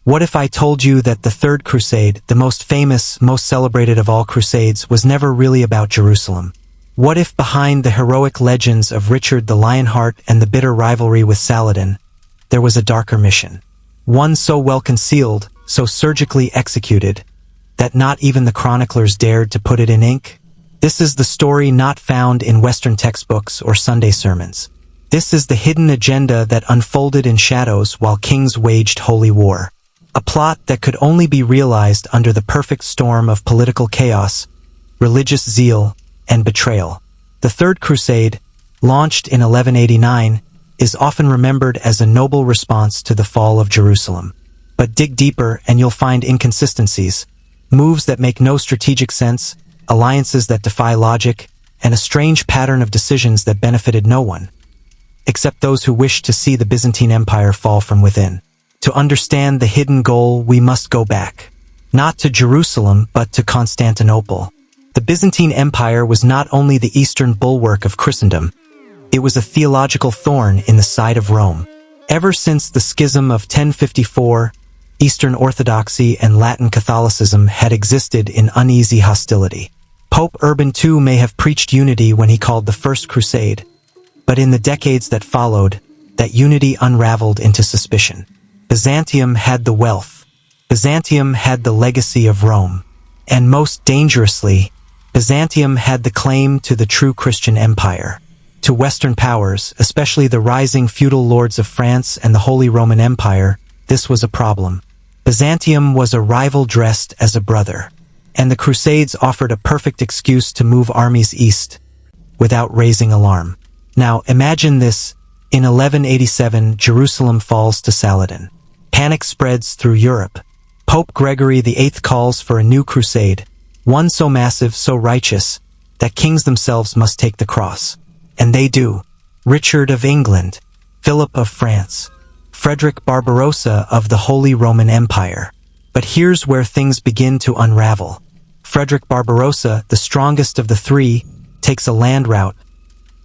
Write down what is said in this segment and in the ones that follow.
What if I told you that the Third Crusade, the most famous, most celebrated of all crusades, was never really about Jerusalem? What if behind the heroic legends of Richard the Lionheart and the bitter rivalry with Saladin, there was a darker mission? One so well concealed, so surgically executed, that not even the chroniclers dared to put it in ink? This is the story not found in Western textbooks or Sunday sermons. This is the hidden agenda that unfolded in shadows while kings waged holy war. A plot that could only be realized under the perfect storm of political chaos, religious zeal, and betrayal. The Third Crusade, launched in 1189, is often remembered as a noble response to the fall of Jerusalem. But dig deeper and you'll find inconsistencies, moves that make no strategic sense, alliances that defy logic, and a strange pattern of decisions that benefited no one, except those who wished to see the Byzantine Empire fall from within. To understand the hidden goal, we must go back, not to Jerusalem, but to Constantinople. The Byzantine Empire was not only the eastern bulwark of Christendom, it was a theological thorn in the side of Rome. Ever since the schism of 1054, Eastern Orthodoxy and Latin Catholicism had existed in uneasy hostility. Pope Urban II may have preached unity when he called the First Crusade, but in the decades that followed, that unity unraveled into suspicion. Byzantium had the wealth. Byzantium had the legacy of Rome. And most dangerously, Byzantium had the claim to the true Christian empire. To Western powers, especially the rising feudal lords of France and the Holy Roman Empire, this was a problem. Byzantium was a rival dressed as a brother, and the Crusades offered a perfect excuse to move armies east without raising alarm. Now imagine this: in 1187, Jerusalem falls to Saladin. Panic spreads through Europe. Pope Gregory VIII calls for a new crusade, one so massive, so righteous, that kings themselves must take the cross. And they do. Richard of England, Philip of France, Frederick Barbarossa of the Holy Roman Empire. But here's where things begin to unravel. Frederick Barbarossa, the strongest of the three, takes a land route,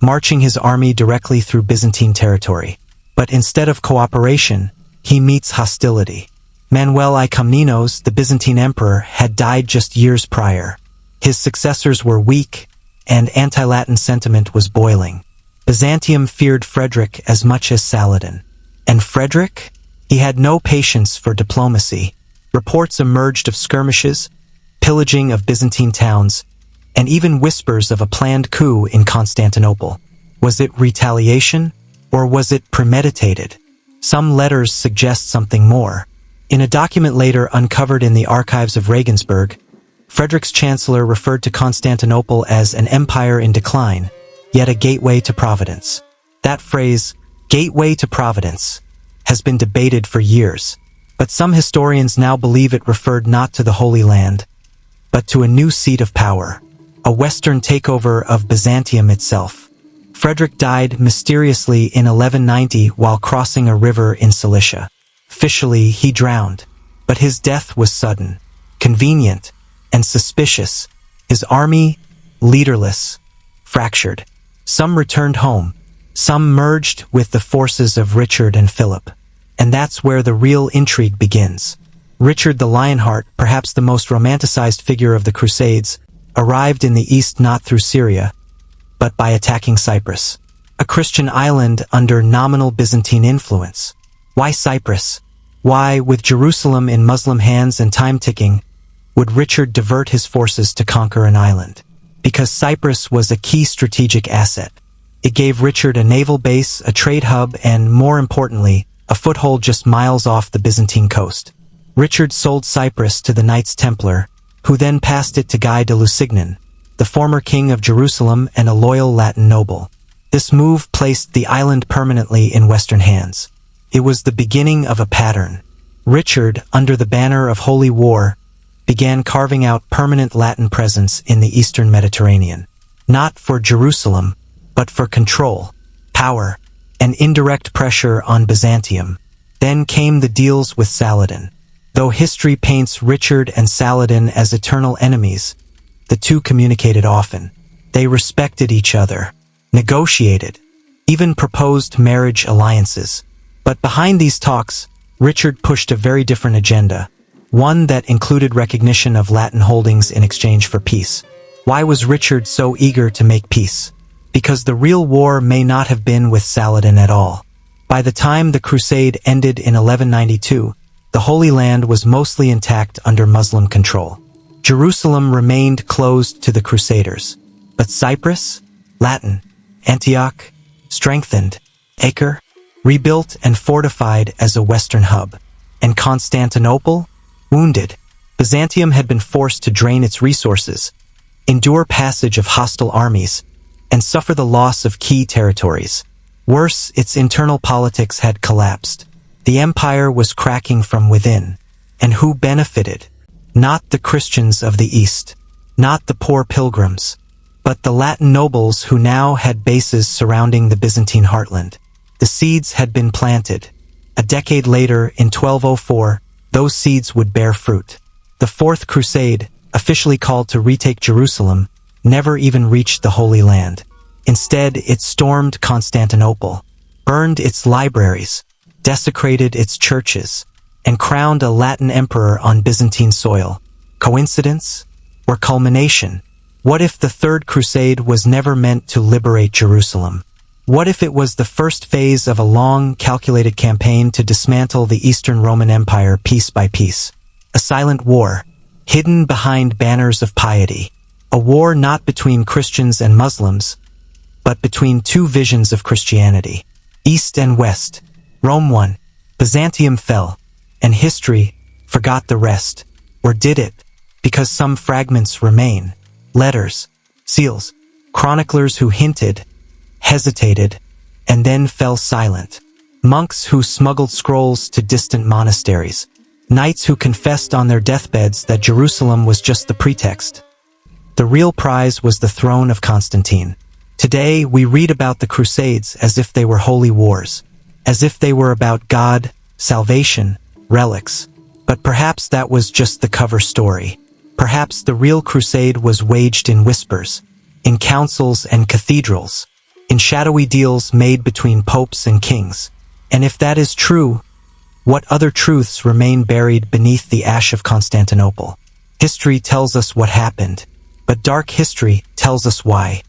marching his army directly through Byzantine territory. But instead of cooperation, he meets hostility. Manuel I Comnenos, the Byzantine emperor, had died just years prior. His successors were weak, and anti-Latin sentiment was boiling. Byzantium feared Frederick as much as Saladin. And Frederick? He had no patience for diplomacy. Reports emerged of skirmishes, pillaging of Byzantine towns, and even whispers of a planned coup in Constantinople. Was it retaliation, or was it premeditated? Some letters suggest something more. In a document later uncovered in the archives of Regensburg, Frederick's chancellor referred to Constantinople as an empire in decline, yet a gateway to Providence. That phrase, gateway to Providence, has been debated for years, but some historians now believe it referred not to the Holy Land, but to a new seat of power, a Western takeover of Byzantium itself. Frederick died mysteriously in 1190 while crossing a river in Cilicia. Officially, he drowned, but his death was sudden, convenient, and suspicious. His army, leaderless, fractured. Some returned home. Some merged with the forces of Richard and Philip. And that's where the real intrigue begins. Richard the Lionheart, perhaps the most romanticized figure of the Crusades, arrived in the east not through Syria, but by attacking Cyprus, a Christian island under nominal Byzantine influence. Why Cyprus? Why, with Jerusalem in Muslim hands and time ticking, would Richard divert his forces to conquer an island? Because Cyprus was a key strategic asset. It gave Richard a naval base, a trade hub, and, more importantly, a foothold just miles off the Byzantine coast. Richard sold Cyprus to the Knights Templar, who then passed it to Guy de Lusignan, the former king of Jerusalem and a loyal Latin noble. This move placed the island permanently in Western hands. It was the beginning of a pattern. Richard, under the banner of Holy War, began carving out permanent Latin presence in the Eastern Mediterranean. Not for Jerusalem, but for control, power, and indirect pressure on Byzantium. Then came the deals with Saladin. Though history paints Richard and Saladin as eternal enemies, the two communicated often. They respected each other, negotiated, even proposed marriage alliances. But behind these talks, Richard pushed a very different agenda, one that included recognition of Latin holdings in exchange for peace. Why was Richard so eager to make peace? Because the real war may not have been with Saladin at all. By the time the Crusade ended in 1192, the Holy Land was mostly intact under Muslim control. Jerusalem remained closed to the Crusaders. But Cyprus, Latin, Antioch, strengthened, Acre, rebuilt and fortified as a Western hub. And Constantinople, wounded. Byzantium had been forced to drain its resources, endure passage of hostile armies, and suffer the loss of key territories. Worse, its internal politics had collapsed. The empire was cracking from within. And who benefited? Not the Christians of the East, not the poor pilgrims, but the Latin nobles who now had bases surrounding the Byzantine heartland. The seeds had been planted. A decade later, in 1204, those seeds would bear fruit. The Fourth Crusade, officially called to retake Jerusalem, never even reached the Holy Land. Instead, it stormed Constantinople, burned its libraries, desecrated its churches, and crowned a Latin emperor on Byzantine soil. Coincidence? Or culmination? What if the Third Crusade was never meant to liberate Jerusalem? What if it was the first phase of a long, calculated campaign to dismantle the Eastern Roman Empire piece by piece? A silent war, hidden behind banners of piety. A war not between Christians and Muslims, but between two visions of Christianity. East and West. Rome won. Byzantium fell. And history forgot the rest. Or did it? Because some fragments remain. Letters, seals, chroniclers who hinted, hesitated, and then fell silent. Monks who smuggled scrolls to distant monasteries. Knights who confessed on their deathbeds that Jerusalem was just the pretext. The real prize was the throne of Constantine. Today, we read about the Crusades as if they were holy wars, as if they were about God, salvation, relics. But perhaps that was just the cover story. Perhaps the real crusade was waged in whispers, in councils and cathedrals, in shadowy deals made between popes and kings. And if that is true, what other truths remain buried beneath the ash of Constantinople? History tells us what happened, but dark history tells us why.